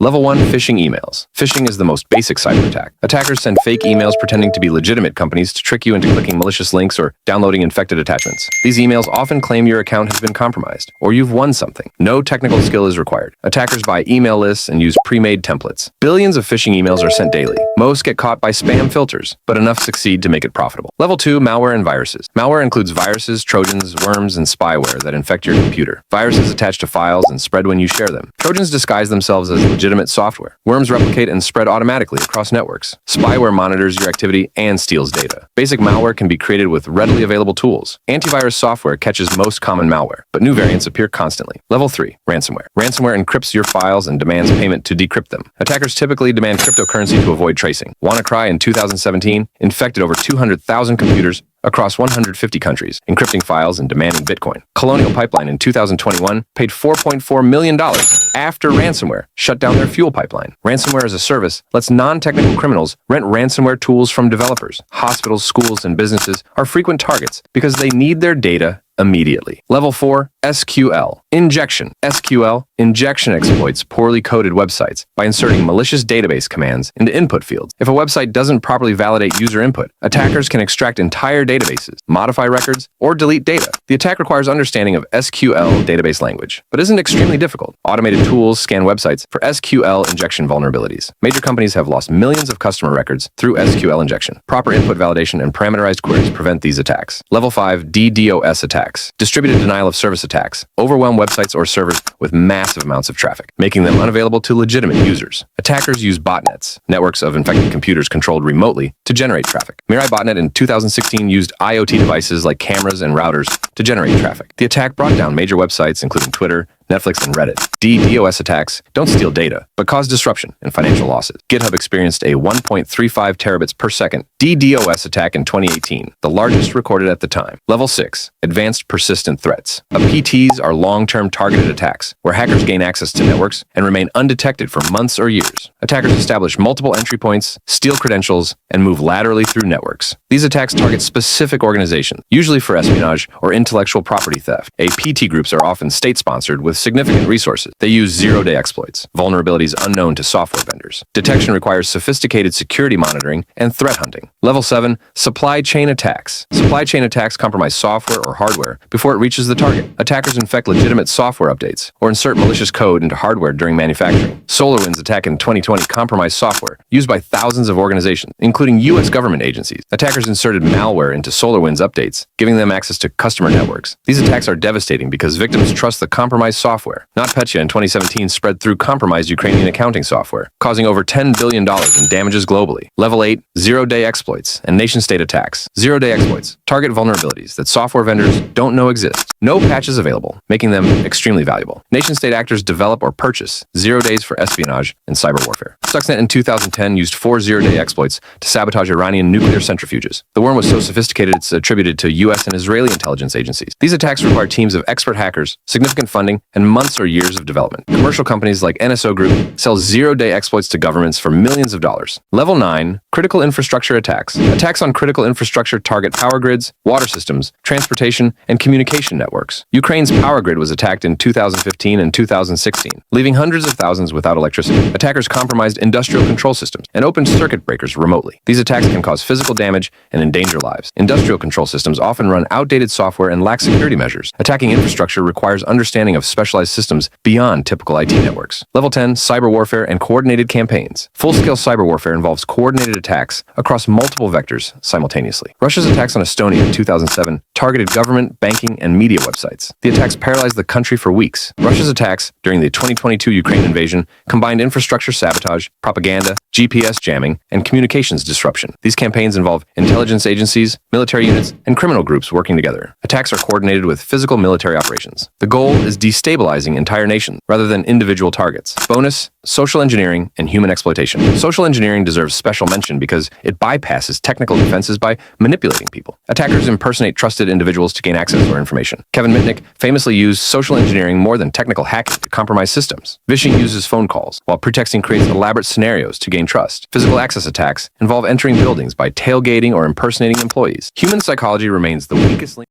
Level 1 Phishing Emails. Phishing is the most basic cyber attack. Attackers send fake emails pretending to be legitimate companies to trick you into clicking malicious links or downloading infected attachments. These emails often claim your account has been compromised, or you've won something. No technical skill is required. Attackers buy email lists and use pre-made templates. Billions of phishing emails are sent daily. Most get caught by spam filters, but enough succeed to make it profitable. Level 2 Malware and Viruses. Malware includes viruses, trojans, worms, and spyware that infect your computer. Viruses attach to files and spread when you share them. Trojans disguise themselves as legitimate software. Worms replicate and spread automatically across networks. Spyware monitors your activity and steals data. Basic malware can be created with readily available tools. Antivirus software catches most common malware, but new variants appear constantly. Level 3 Ransomware. Ransomware encrypts your files and demands payment to decrypt them. Attackers typically demand cryptocurrency to avoid tracing. WannaCry in 2017 infected over 200,000 computers across 150 countries, encrypting files and demanding Bitcoin. Colonial Pipeline in 2021 paid $4.4 million after ransomware shut down their fuel pipeline. Ransomware as a service lets non-technical criminals rent ransomware tools from developers. Hospitals, schools, and businesses are frequent targets because they need their data immediately. Level 4 SQL. Injection. SQL injection exploits poorly coded websites by inserting malicious database commands into input fields. If a website doesn't properly validate user input, attackers can extract entire databases, modify records, or delete data. The attack requires understanding of SQL database language, but isn't extremely difficult. Automated tools scan websites for SQL injection vulnerabilities. Major companies have lost millions of customer records through SQL injection. Proper input validation and parameterized queries prevent these attacks. Level 5 DDoS attacks. Distributed denial of service attacks overwhelm websites or servers with massive amounts of traffic, making them unavailable to legitimate users. Attackers use botnets, networks of infected computers controlled remotely, to generate traffic. Mirai Botnet in 2016 used IoT devices like cameras and routers to generate traffic. The attack brought down major websites including Twitter, Netflix, and Reddit. DDoS attacks don't steal data, but cause disruption and financial losses. GitHub experienced a 1.35 terabits per second DDoS attack in 2018, the largest recorded at the time. Level 6 Advanced Persistent Threats. PTs are long-term targeted attacks, where hackers gain access to networks and remain undetected for months or years. Attackers establish multiple entry points, steal credentials, and move laterally through networks. These attacks target specific organizations, usually for espionage or intellectual property theft. PT groups are often state-sponsored with significant resources. They use zero-day exploits, vulnerabilities unknown to software vendors. Detection requires sophisticated security monitoring and threat hunting. Level 7 Supply chain attacks. Supply chain attacks compromise software or hardware before it reaches the target. Attackers infect legitimate software updates or insert malicious code into hardware during manufacturing. SolarWinds attack in 2020 compromised software used by thousands of organizations, including U.S. government agencies. Attackers inserted malware into SolarWinds updates, giving them access to customer networks. These attacks are devastating because victims trust the compromised software. NotPetya in 2017 spread through compromised Ukrainian accounting software, causing over $10 billion in damages globally. Level 8 Zero-day exploits and nation-state attacks. Zero-day exploits target vulnerabilities that software vendors don't know exist. No patches available, making them extremely valuable. Nation-state actors develop or purchase zero days for espionage and cyber warfare. Stuxnet in 2010 used 4 zero-day exploits to sabotage Iranian nuclear centrifuges. The worm was so sophisticated it's attributed to U.S. and Israeli intelligence agencies. These attacks require teams of expert hackers, significant funding, and months or years of development. Commercial companies like NSO Group sell zero-day exploits to governments for millions of dollars. Level 9 Critical infrastructure attacks. Attacks on critical infrastructure target power grids, water systems, transportation, and communication networks. Ukraine's power grid was attacked in 2015 and 2016, leaving hundreds of thousands without electricity. Attackers compromised industrial control systems and opened circuit breakers remotely. These attacks can cause physical damage and endanger lives. Industrial control systems often run outdated software and lack security measures. Attacking infrastructure requires understanding of specialized systems beyond typical IT networks. Level 10 Cyber warfare and coordinated campaigns. Full-scale cyber warfare involves coordinated attacks across multiple vectors simultaneously. Russia's attacks on Estonia in 2007 targeted government, banking, and media websites. The attacks paralyzed the country for weeks. Russia's attacks during the 2022 Ukraine invasion combined infrastructure sabotage, propaganda, GPS jamming, and communications disruption. These campaigns involve intelligence agencies, military units, and criminal groups working together. Attacks are coordinated with physical military operations. The goal is destabilizing entire nations rather than individual targets. Bonus, social engineering, and human exploitation. Social engineering deserves special mention because it bypasses technical defenses by manipulating people. Attackers impersonate trusted individuals to gain access or information. Kevin Mitnick famously used social engineering more than technical hacking to compromise systems. Phishing uses phone calls, while pretexting creates elaborate scenarios to gain trust. Physical access attacks involve entering buildings by tailgating or impersonating employees. Human psychology remains the weakest link.